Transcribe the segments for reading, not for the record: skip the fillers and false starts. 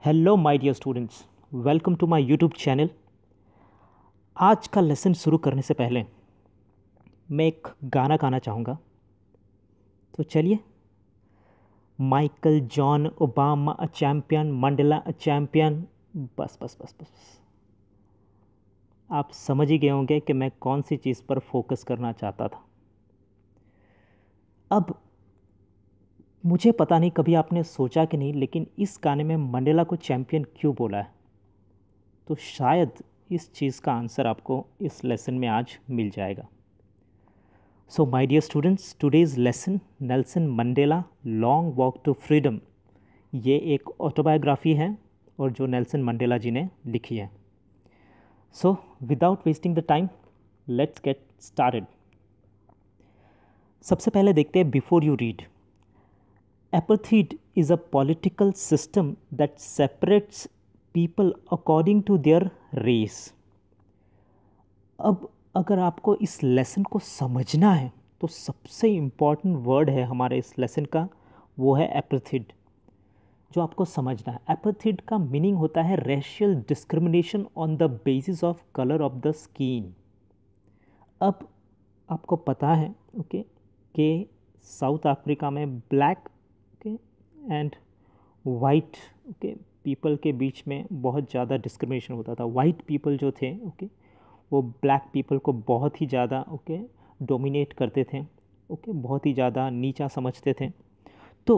Hello my dear students, welcome to my YouTube channel. आज का lesson शुरू करने से पहले मैं एक गाना गाना चाहूँगा। तो चलिए। Michael John Obama a champion, Mandela a champion. बस बस बस बस, आप समझ ही गए होंगे कि मैं कौन सी चीज़ पर फोकस करना चाहता था। अब मुझे पता नहीं कभी आपने सोचा कि नहीं, लेकिन इस गाने में मंडेला को चैम्पियन क्यों बोला है। तो शायद इस चीज़ का आंसर आपको इस लेसन में आज मिल जाएगा। So my dear students, today's lesson Nelson Mandela long walk to freedom, ये एक ऑटोबायोग्राफी है और जो नेल्सन मंडेला जी ने लिखी है। So without wasting the time, let's get started. सबसे पहले देखते हैं before you read. Apartheid is a political system that separates people according to their race. अब अगर आपको इस लेसन को समझना है तो सबसे इम्पॉर्टेंट वर्ड है हमारे इस लेसन का, वो है एपर्थीड, जो आपको समझना है। एपर्थीड का मीनिंग होता है racial discrimination on the basis of colour of the skin. अब आपको पता है कि साउथ अफ्रीका में ब्लैक एंड वाइट पीपल के बीच में बहुत ज़्यादा डिस्क्रिमिनेशन होता था। वाइट पीपल जो थे वो ब्लैक पीपल को बहुत ही ज़्यादा डोमिनेट करते थे, बहुत ही ज़्यादा नीचा समझते थे। तो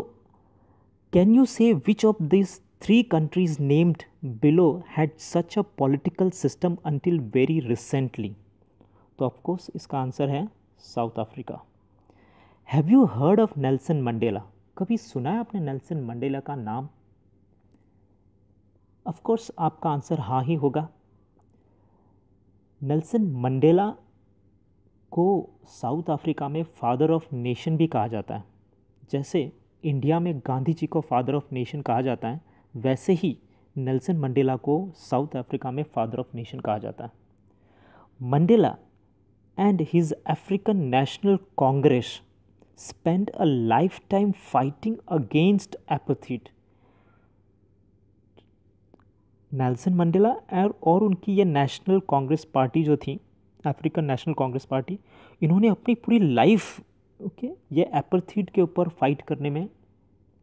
कैन यू से which of this three countries named below had such a political system until very recently? तो ऑफकोर्स इसका आंसर है south Africa. Have you heard of Nelson Mandela? कभी सुना है आपने नेल्सन मंडेला का नाम? ऑफकोर्स आपका आंसर हाँ ही होगा। नेल्सन मंडेला को साउथ अफ्रीका में फादर ऑफ नेशन भी कहा जाता है। जैसे इंडिया में गांधी जी को फादर ऑफ नेशन कहा जाता है, वैसे ही नेल्सन मंडेला को साउथ अफ्रीका में फादर ऑफ नेशन कहा जाता है। Mandela and his African National Congress spent a lifetime fighting against apartheid. Nelson Mandela और उनकी ये नेशनल कांग्रेस पार्टी जो थी, अफ्रीकन नेशनल कांग्रेस पार्टी, इन्होंने अपनी पूरी लाइफ ये apartheid के ऊपर फाइट करने में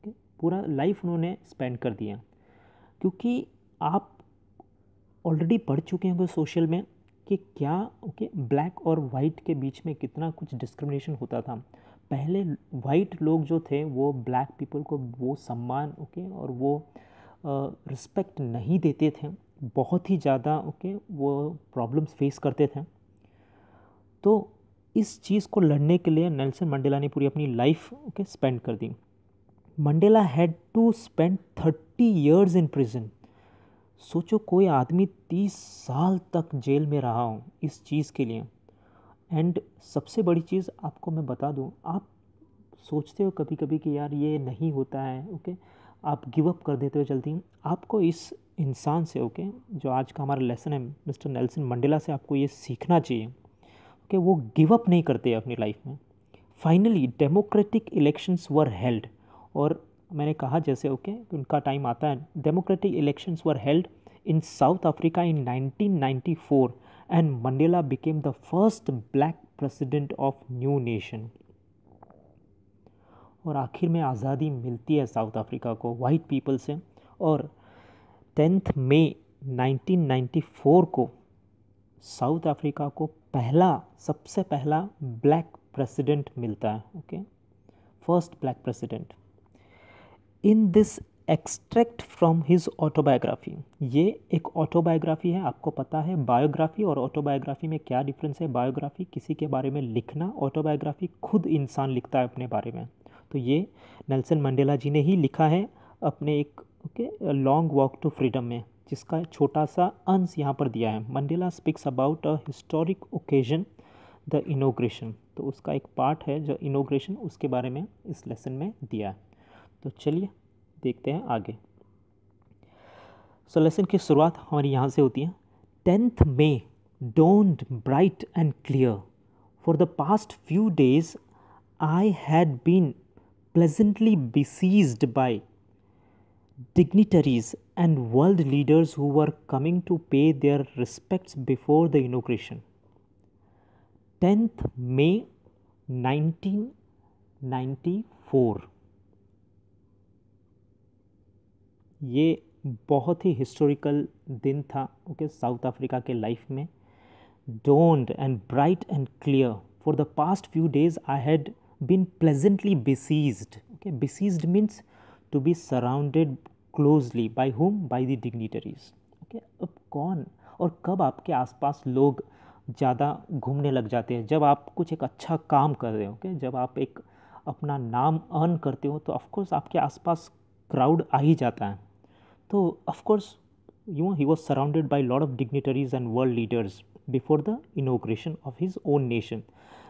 पूरा लाइफ उन्होंने स्पेंड कर दिया। क्योंकि आप ऑलरेडी पढ़ चुके होंगे सोशल में कि क्या ब्लैक और वाइट के बीच में कितना कुछ डिस्क्रिमिनेशन होता था। पहले वाइट लोग जो थे वो ब्लैक पीपल को वो सम्मान और वो रिस्पेक्ट नहीं देते थे, बहुत ही ज़्यादा वो प्रॉब्लम्स फेस करते थे। तो इस चीज़ को लड़ने के लिए नेल्सन मंडेला ने पूरी अपनी लाइफ स्पेंड कर दी। Mandela had to spend 30 years in prison. सोचो कोई आदमी 30 साल तक जेल में रहा हो इस चीज़ के लिए। एंड सबसे बड़ी चीज़ आपको मैं बता दूं, आप सोचते हो कभी कभी कि यार ये नहीं होता है, आप गिव अप कर देते हो जल्दी। आपको इस इंसान से जो आज का हमारा लेसन है मिस्टर नेल्सन मंडेला से, आपको ये सीखना चाहिए कि वो गिव अप नहीं करते अपनी लाइफ में। Finally democratic elections were held, और मैंने कहा जैसे उनका टाइम आता है। Democratic elections were held in south Africa in 1994 and Mandela became the first black president of new nation. और आखिर में आज़ादी मिलती है साउथ अफ्रीका को वाइट पीपल से, और 10 मई 1994 को साउथ अफ्रीका को सबसे पहला ब्लैक प्रेसिडेंट मिलता है, first black president. In this extract from his autobiography, ये एक ऑटोबायोग्राफी है। आपको पता है बायोग्राफी और ऑटोबायोग्राफी में क्या डिफरेंस है। बायोग्राफी किसी के बारे में लिखना, ऑटोबायोग्राफी खुद इंसान लिखता है अपने बारे में। तो ये नेल्सन मंडेला जी ने ही लिखा है अपने एक लॉन्ग वॉक टू फ्रीडम में, जिसका छोटा सा अंश यहाँ पर दिया है। Mandela speaks about a historic occasion, the inauguration. तो उसका एक पार्ट है जो इनोग्रेशन, उसके बारे में इस लेसन में दिया है। तो चलिए देखते हैं आगे। सो लेसन की शुरुआत हमारी यहाँ से होती है। 10th May dawned bright and clear. For the past few days I had been pleasantly besieged by dignitaries and world leaders who were coming to pay their respects before the inauguration. 10th May 1994, ये बहुत ही historical दिन था okay South Africa के life में. Dawned and bright and clear. For the past few days, I had been pleasantly besieged. Okay, besieged means to be surrounded closely. By whom? By the dignitaries. Okay, अब कौन और कब आपके आसपास लोग ज़्यादा घूमने लग जाते हैं? जब आप कुछ एक अच्छा काम कर रहे हो. Okay, जब आप एक अपना नाम अर्न करते हो तो ऑफकोर्स आपके आसपास क्राउड आ ही जाता है. तो of course he was surrounded by a lot of dignitaries and world leaders before the inauguration of his own nation.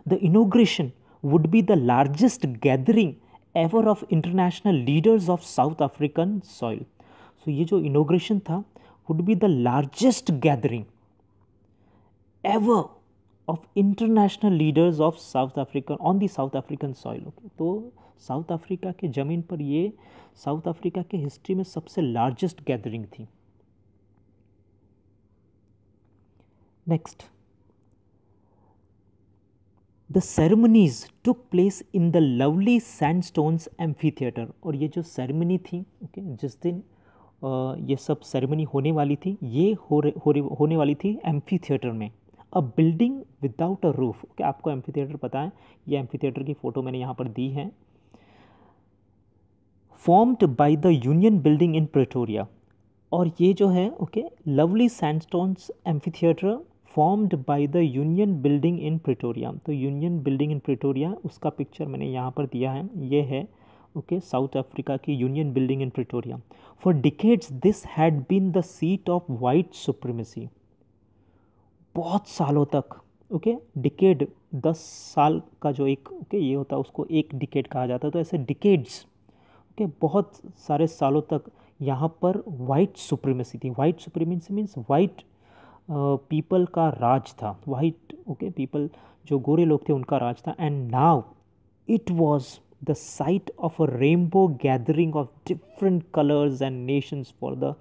The inauguration would be the largest gathering ever of international leaders of South African soil. So ये जो inauguration था would be the largest gathering ever of international leaders of South Africa on the South African soil. Okay? तो south Africa के ज़मीन पर ये south Africa के history में सबसे लार्जेस्ट गैदरिंग थी. Next, the ceremonies took place in the lovely sandstones amphitheater. और ये जो सेरेमनी थी ओके जिस दिन ये सब सेरेमनी होने वाली थी ये होने वाली थी एम्फी थिएटर में. A building without a roof. Okay आपको एम्फी थिएटर पता है. ये एम्फी थिएटर की फ़ोटो मैंने यहाँ पर दी है. Formed by the union building in Pretoria. और ये जो है okay lovely sandstones amphitheatre formed by the union building in Pretoria. तो यूनियन बिल्डिंग इन प्रेटोरिया उसका पिक्चर मैंने यहाँ पर दिया है. ये है ओके साउथ अफ्रीका की union building in Pretoria. For decades this had been the seat of white supremacy. बहुत सालों तक ओके डिकेड 10 साल का जो एक ओके ये होता है उसको एक डिकेड कहा जाता है. तो ऐसे डिकेड्स ओके बहुत सारे सालों तक यहाँ पर वाइट सुप्रीमेसी थी. White supremacy means white people का राज था. वाइट ओके पीपल जो गोरे लोग थे उनका राज था. And now it was the site of a rainbow gathering of different colours and Nations for the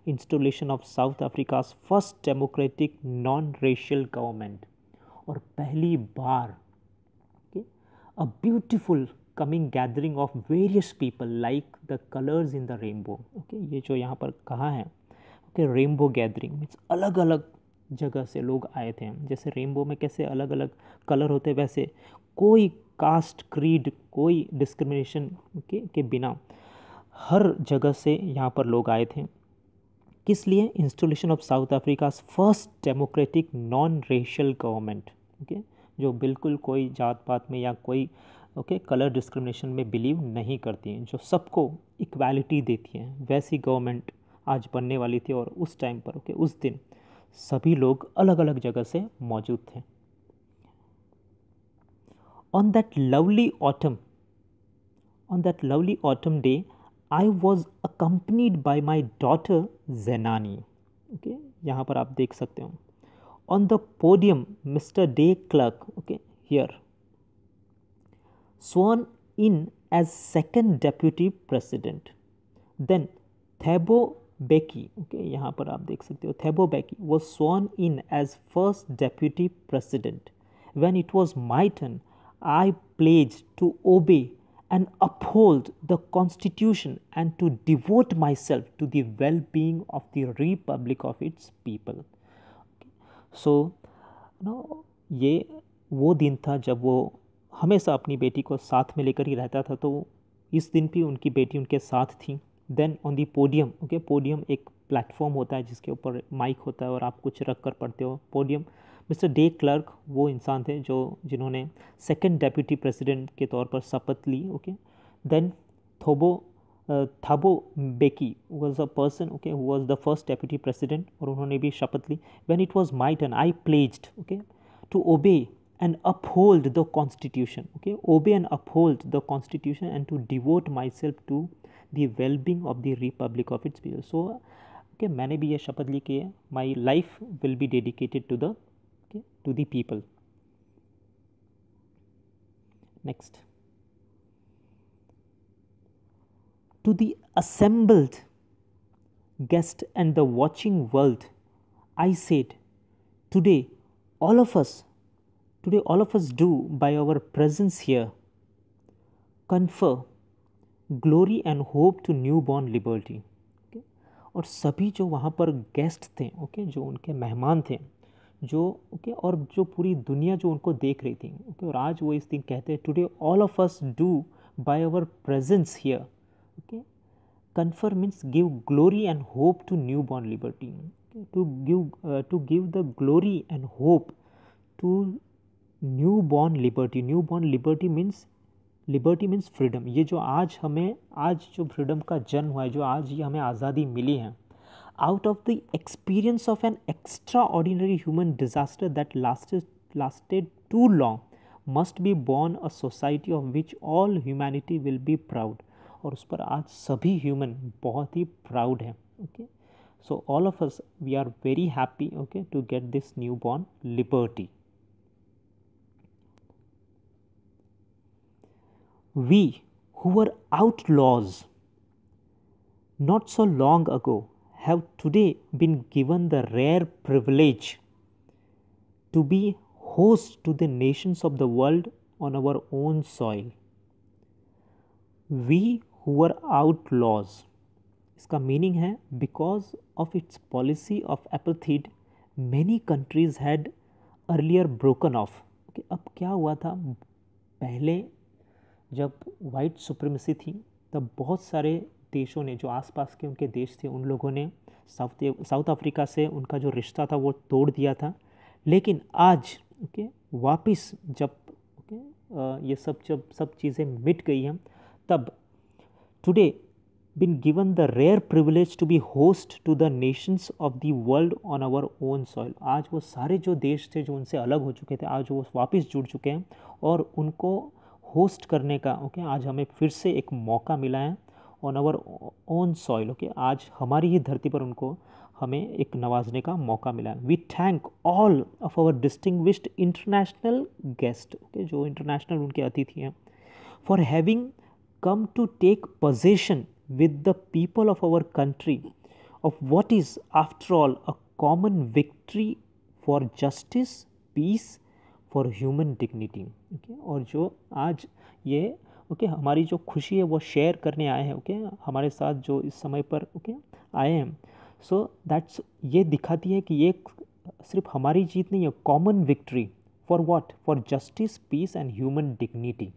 installation of south Africa's first democratic non racial government. और पहली बार a beautiful coming gathering of various people like the colors in the rainbow. okay ये जो यहाँ पर कहा है okay rainbow gathering means अलग अलग जगह से लोग आए थे. जैसे रेनबो में कैसे अलग अलग कलर होते वैसे कोई कास्ट क्रीड कोई डिस्क्रिमिनेशन के बिना हर जगह से यहाँ पर लोग आए थे. किस लिए? Installation of south Africa's first democratic non racial government. Okay जो बिल्कुल कोई जात पात में या कोई ओके कलर डिस्क्रिमिनेशन में बिलीव नहीं करती हैं, जो सबको इक्वालिटी देती हैं, वैसी गवर्नमेंट आज बनने वाली थी. और उस टाइम पर ओके उस दिन सभी लोग अलग अलग जगह से मौजूद थे. On that lovely autumn day I was accompanied by my daughter Zenani. Okay, यहाँ पर आप देख सकते हो. On the podium, Mr. De Klerk, okay, here, sworn in as second deputy president. Then Thabo Mbeki, okay, यहाँ पर आप देख सकते हो. Thabo Mbeki was sworn in as first deputy president. When it was my turn, I pledged to obey and uphold the constitution and to devote myself to the well-being of the republic of its people. So ये वो दिन था जब वो हमेशा अपनी बेटी को साथ में लेकर ही रहता था. तो इस दिन भी उनकी बेटी उनके साथ थी. Then on the podium okay podium एक प्लेटफॉर्म होता है जिसके ऊपर माइक होता है और आप कुछ रख कर पढ़ते हो. पोडियम मिस्टर डे क्लर्क वो इंसान थे जिन्होंने सेकंड डेप्यूटी प्रेसिडेंट के तौर पर शपथ ली. Okay then Thabo Mbeki was a person okay who was the first deputy president और उन्होंने भी शपथ ली. When it was my turn I pledged okay to obey and uphold the constitution. Okay, obey and uphold the constitution and to devote myself to the well-being of the republic of its people. So okay मैंने भी ये शपथ ली कि my life will be dedicated to the people. Next, to the assembled guest and the watching world, I said, today all of us, do by our presence here confer glory and hope to new born liberty. Okay, और सभी जो वहाँ पर guest थे, okay, जो उनके मेहमान थे, जो ओके, और जो पूरी दुनिया जो उनको देख रही थी, ओके, और आज वो इस दिन कहते हैं today all of us do by our presence here, okay, confer means give glory and hope to new born liberty, to give the glory and hope to new born liberty. New born liberty means freedom. ये जो आज जो freedom का जन्म हुआ है, जो आज ये हमें आज़ादी मिली है, out of the experience of an extraordinary human disaster that lasted too long must be born a society of which all humanity will be proud. और उस पर आज सभी ह्यूमन बहुत ही प्राउड हैं। Okay, so all of us we are very happy, okay, to get this new born liberty. We who were outlaws not so long ago have today been given the rare privilege to be host to the nations of the world on our own soil. We who were outlaws, इसका meaning है because of its policy of apartheid many countries had earlier broken off. Okay, अब क्या हुआ था, पहले जब white supremacy थी तब बहुत सारे देशों ने, जो आसपास के उनके देश थे, उन लोगों ने साउथ अफ्रीका से उनका जो रिश्ता था वो तोड़ दिया था। लेकिन आज ओके वापस जब ये सब चीज़ें मिट गई हैं, तब today been given the rare privilege to be host to the nations of the world on our own soil. आज वो सारे जो देश थे जो उनसे अलग हो चुके थे, आज वो वापस जुड़ चुके हैं और उनको होस्ट करने का ओके आज हमें फिर से एक मौका मिला है on our own soil. Okay, आज हमारी ही धरती पर उनको हमें एक नवाजने का मौका मिला है। We thank all of our distinguished international guest, okay, जो इंटरनेशनल उनके अतिथि हैं, for having come to take possession with the people of our country of what is after all a common victory for justice, peace, for human dignity. Okay, और जो आज ये okay हमारी जो खुशी है वो शेयर करने आए हैं, ओके, हमारे साथ जो इस समय पर ओके आए हैं, सो दैट्स ये दिखाती है कि ये सिर्फ हमारी जीत नहीं है, common victory for what, for justice, peace and human dignity.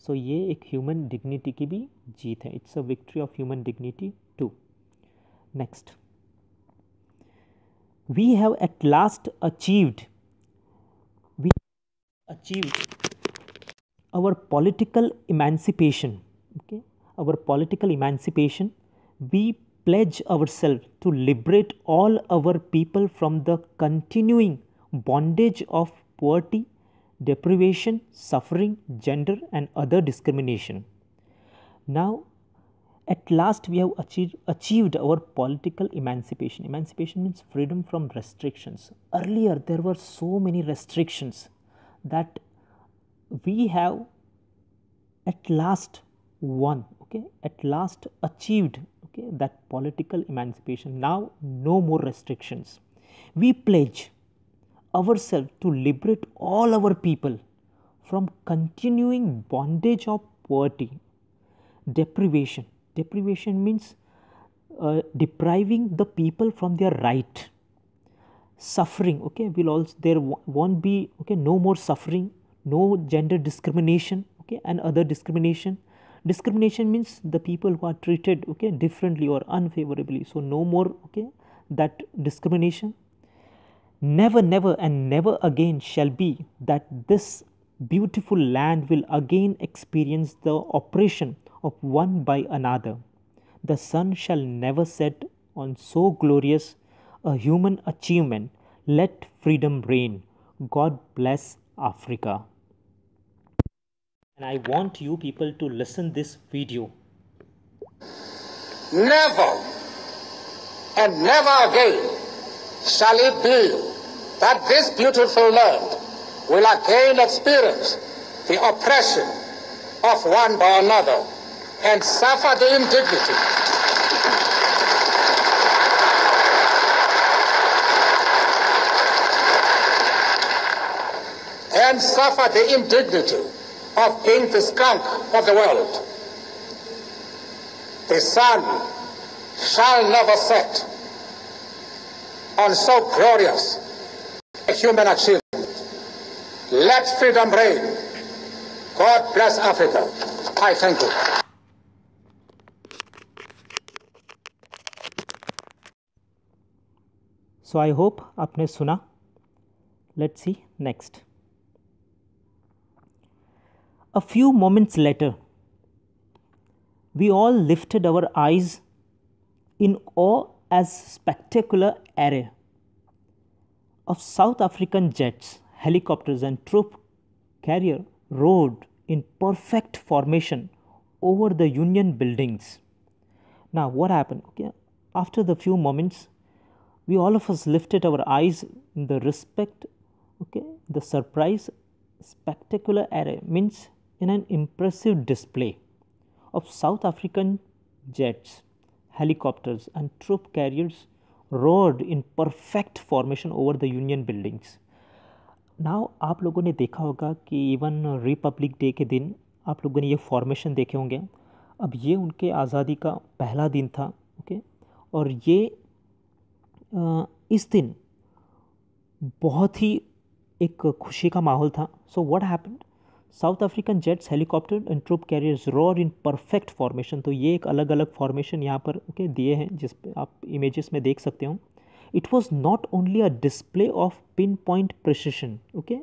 So ये एक ह्यूमन डिग्निटी की भी जीत है, it's a victory of human dignity too. Next, we have at last achieved our political emancipation. Okay, our political emancipation, we pledge ourselves to liberate all our people from the continuing bondage of poverty, deprivation, suffering, gender and other discrimination. Now at last we have achieved our political emancipation. Emancipation means freedom from restrictions. Earlier there were so many restrictions that we have at last won, okay, at last achieved, okay, that political emancipation. Now no more restrictions. We pledge ourselves to liberate all our people from continuing bondage of poverty, deprivation. Deprivation means depriving the people from their right. Suffering, okay, will also, there won't be, okay, no more suffering, no gender discrimination, okay, and other discrimination. Discrimination means the people who are treated, okay, differently or unfavorably, so no more, okay, that discrimination. Never, never and never again shall be that this beautiful land will again experience the oppression of one by another. The sun shall never set on so glorious a human achievement. Let freedom reign. God bless Africa. And I want you people to listen this video. Never and never again shall it be that this beautiful land will again experience the oppression of one by another and suffer the indignity then suffer the indignity of being the skunk of the world. The sun shall never set on so glorious a human achievement. Let freedom reign. God bless Africa. I thank you. So I hope आपने सुना. Let's see next. A few moments later, we all lifted our eyes in awe as spectacular array of South African jets, helicopters and troop carrier rode in perfect formation over the Union buildings. Now what happened? Okay, after the few moments, we all of us lifted our eyes in the respect, okay, the surprise. Spectacular array means in an impressive display of South African jets, helicopters and troop carriers rode in perfect formation over the Union buildings. Now आप लोगों ने देखा होगा कि even Republic day के दिन आप लोगों ने ये फॉर्मेशन देखे होंगे. अब ये उनके आज़ादी का पहला दिन था, ओके, और ये इस दिन बहुत ही एक खुशी का माहौल था. So what happened? South African jets, helicopter and troop carriers roar in perfect formation. तो ये एक अलग अलग फॉर्मेशन यहाँ पर ओके दिए हैं जिस पे आप इमेजेस में देख सकते हो. It was not only a display of pin point precision, okay,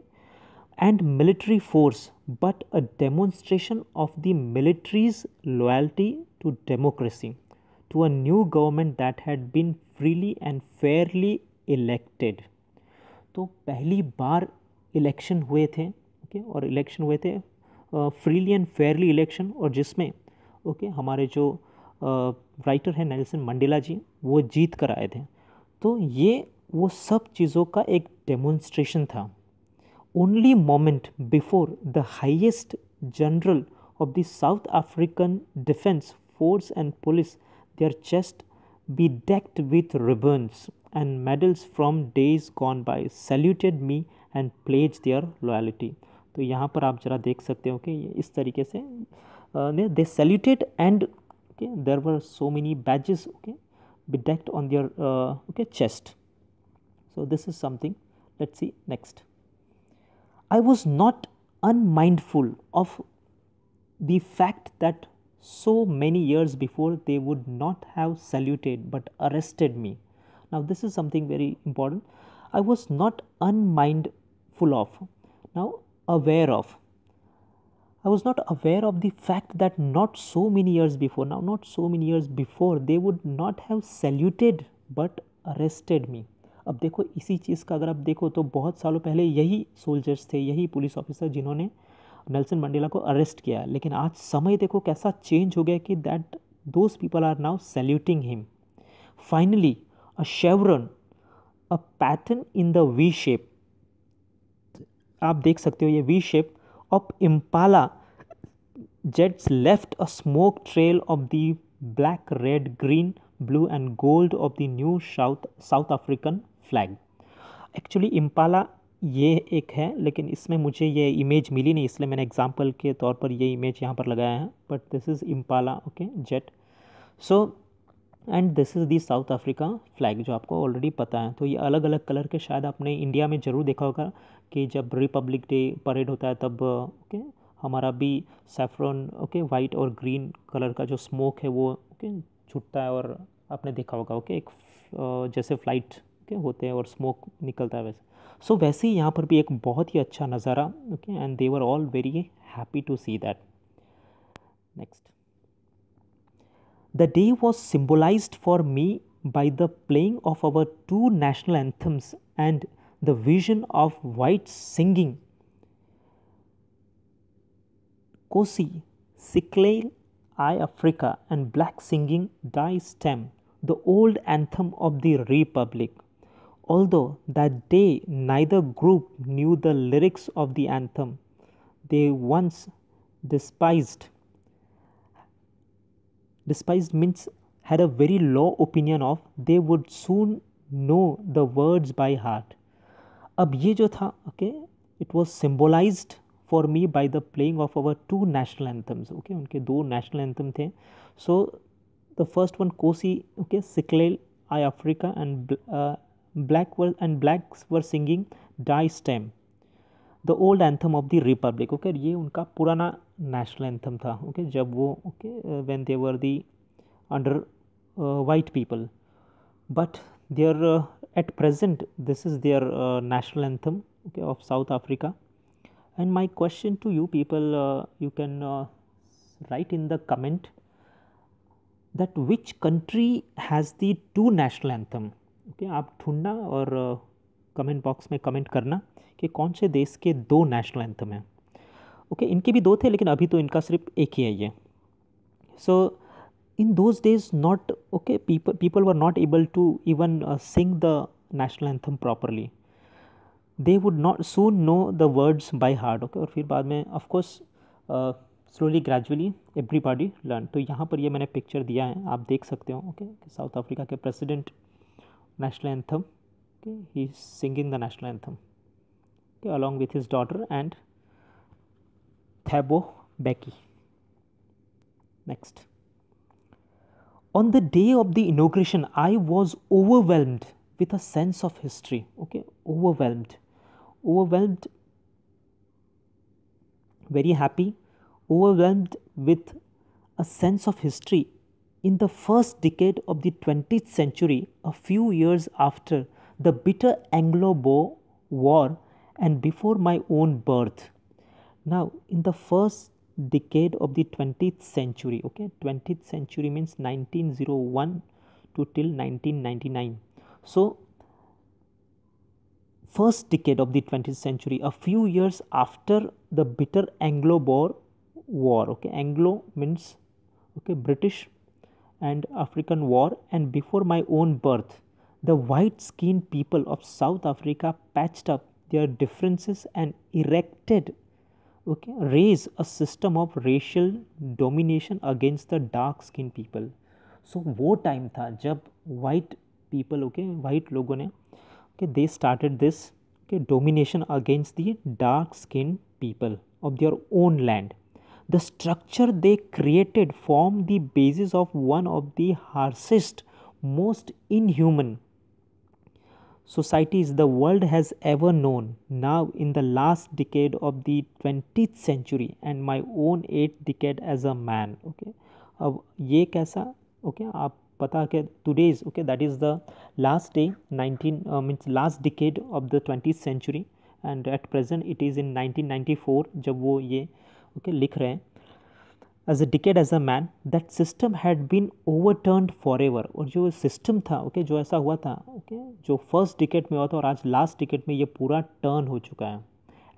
and military force, but a demonstration of the military's loyalty to democracy, to a new government that had been freely and fairly elected. तो पहली बार election हुए थे, okay, और election हुए थे freely and Fairlie election, और जिसमें okay हमारे जो राइटर हैं नेल्सन मंडेला जी वो जीत कर आए थे. तो ये वो सब चीज़ों का एक डेमोन्स्ट्रेशन था. Only moment before the highest general of the South African Defence Force and Police, their chest bedecked with ribbons and medals from days gone by, saluted me and pledged their loyalty. तो यहाँ पर आप जरा देख सकते हो कि इस तरीके से they saluted and okay, there were so many badges okay bedecked on their okay chest. So this is something. Let's see next. I was not unmindful of the fact that so many years before they would not have saluted but arrested me. Now this is something very important. I was not unmindful of. Now aware of. I was not aware of the fact that not so many years before, now not so many years before, they would not have saluted but arrested me. अब देखो इसी चीज़ का अगर आप देखो तो बहुत सालों पहले यही सोल्जर्स थे, यही पुलिस ऑफिसर जिन्होंने नेल्सन मंडेला को अरेस्ट किया, लेकिन आज समय देखो कैसा चेंज हो गया कि that those people are now saluting him. Finally a chevron, a pattern in the V shape, आप देख सकते हो ये V shape of Impala jets left a smoke trail of the black, red, green, blue and gold of the new South African flag. Actually Impala ये एक है, लेकिन इसमें मुझे ये इमेज मिली नहीं, इसलिए मैंने एग्जांपल के तौर पर ये इमेज यहाँ पर लगाया है. But this is Impala okay jet. So and this is the south Africa flag जो आपको ऑलरेडी पता है. तो ये अलग अलग कलर के शायद आपने इंडिया में ज़रूर देखा होगा कि जब रिपब्लिक डे परेड होता है तब ओके हमारा भी सैफ्रॉन ओके वाइट और ग्रीन कलर का जो स्मोक है वो ओके छूटता है, और आपने देखा होगा ओके एक जैसे फ्लाइट ओके होते हैं और स्मोक निकलता है वैसे. सो वैसे ही यहाँ पर भी एक बहुत ही अच्छा नज़ारा okay, and they were all very happy to see that. Next. The day was symbolised for me by the playing of our two national anthems and the vision of whites singing Kosi, Siklale, I Africa, and black singing Die Stem, the old anthem of the Republic. Although that day neither group knew the lyrics of the anthem they once despised means had a very low opinion of, they would soon know the words by heart. अब ये जो था okay it was symbolized for me by the playing of our two national anthems. Okay, उनके दो national anthem थे. So the first one Kosi, okay, Siklel I Africa, and blacks were singing Die Stem, the old anthem of the republic. Okay, ये उनका पुराना national anthem था. Okay, जब वो when they were the under white people, but their at present this is their national anthem, okay, of South Africa. And my question to you people, you can write in the comment that which country has the two national anthem. Okay, आप ढूंढना और comment box में comment करना कि कौन से देश के दो नेशनल एंथम हैं. ओके, इनके भी दो थे लेकिन अभी तो इनका सिर्फ एक ही है ये. सो in those days, not okay, people were not able to even sing the national anthem properly. They would not soon know the words by heart. Okay, और फिर बाद में of course slowly gradually everybody learn. तो यहाँ पर ये मैंने picture दिया है, आप देख सकते हो. ओके, साउथ अफ्रीका के president national anthem, okay, he is singing the national anthem, okay, along with his daughter and Thabo Mbeki. Next. On the day of the inauguration, I was overwhelmed with a sense of history. Okay, overwhelmed, very happy, overwhelmed with a sense of history. In the first decade of the 20th century, a few years after the bitter Anglo-Boer War and before my own birth. Now, in the first decade of the 20th century, okay, 20th century means 1901 to till 1999. So first decade of the 20th century, a few years after the bitter Anglo-Boer War. Okay, Anglo means okay, British and African war, and before my own birth, the white-skinned people of South Africa patched up their differences and erected, okay, raise a system of racial domination against the dark skinned people. So वो time था जब white people, okay, white लोगों ने, okay, they started this, okay, domination against the dark skinned people of their own land. The structure they created formed the basis of one of the harshest, most inhuman societies the world has ever known. Now in the last decade of the 20th century and my own 8th decade as a man. Okay, अब ये कैसा, okay, आप पता कि today's, okay, that is the last day 19 means last decade of the 20th century, and at present it is in 1994 जब वो ये okay लिख रहे हैं. As a decade as a man, that system had been overturned forever. और जो system था, okay, जो ऐसा हुआ था, ओके, जो फर्स्ट डिकेड में हुआ था और आज लास्ट डिकेड में ये पूरा टर्न हो चुका है,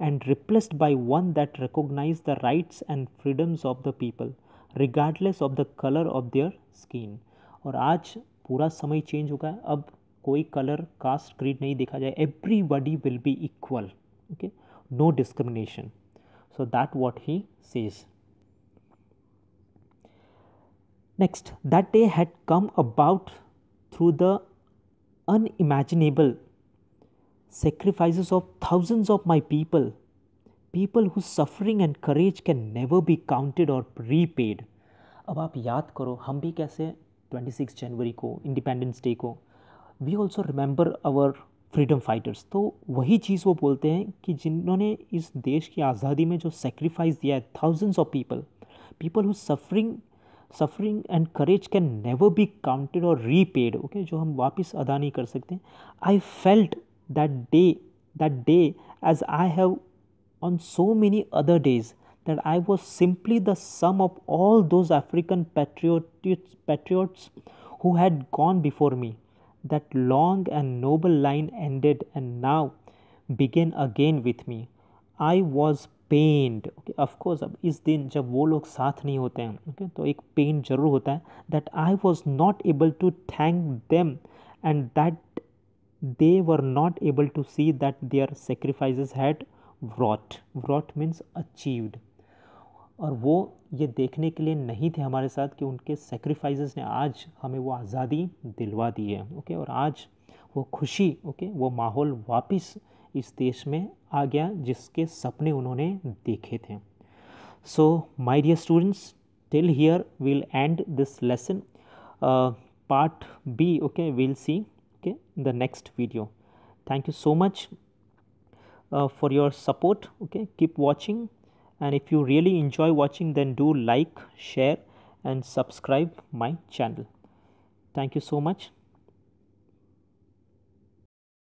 and replaced by one that recognise the rights and freedoms of the people regardless of the colour of their skin. और आज पूरा समय चेंज हो गया है. अब कोई कलर, कास्ट, क्रीड नहीं देखा जाए. Everybody will be equal. Okay, no discrimination. So that what he says. Next, that day had come about through the unimaginable sacrifices of thousands of my people whose suffering and courage can never be counted or repaid. अब आप याद करो, हम भी कैसे 26 जनवरी को, independence day को, we also remember our freedom fighters. तो वही चीज़ वो बोलते हैं कि जिन्होंने इस देश की आज़ादी में जो सेक्रीफाइस दिया है, thousands of people who suffering and courage can never be counted और रीपेड. ओके, जो हम वापस अदा नहीं कर सकते. I felt that day as I have on so many other days that I was simply the sum of all those African patriots who had gone before me. That long and noble line ended and now began again with me. I was pained. Okay, of course, अब इस दिन जब वो लोग साथ नहीं होते हैं, okay, तो एक पेन जरूर होता है. That I was not able to thank them and that they were not able to see that their sacrifices had wrought. Wrought means achieved. और वो ये देखने के लिए नहीं थे हमारे साथ कि उनके सेक्रीफाइसेस ने आज हमें वो आज़ादी दिलवा दी है. ओके, और आज वो खुशी, ओके, वो माहौल वापस इस देश में आ गया जिसके सपने उन्होंने देखे थे. So my dear students, till here we'll end this lesson. Part B, okay, we'll see, okay, in the next video. Thank you so much for your support. Okay, keep watching, and if you really enjoy watching, then do like, share and subscribe my channel. Thank you so much.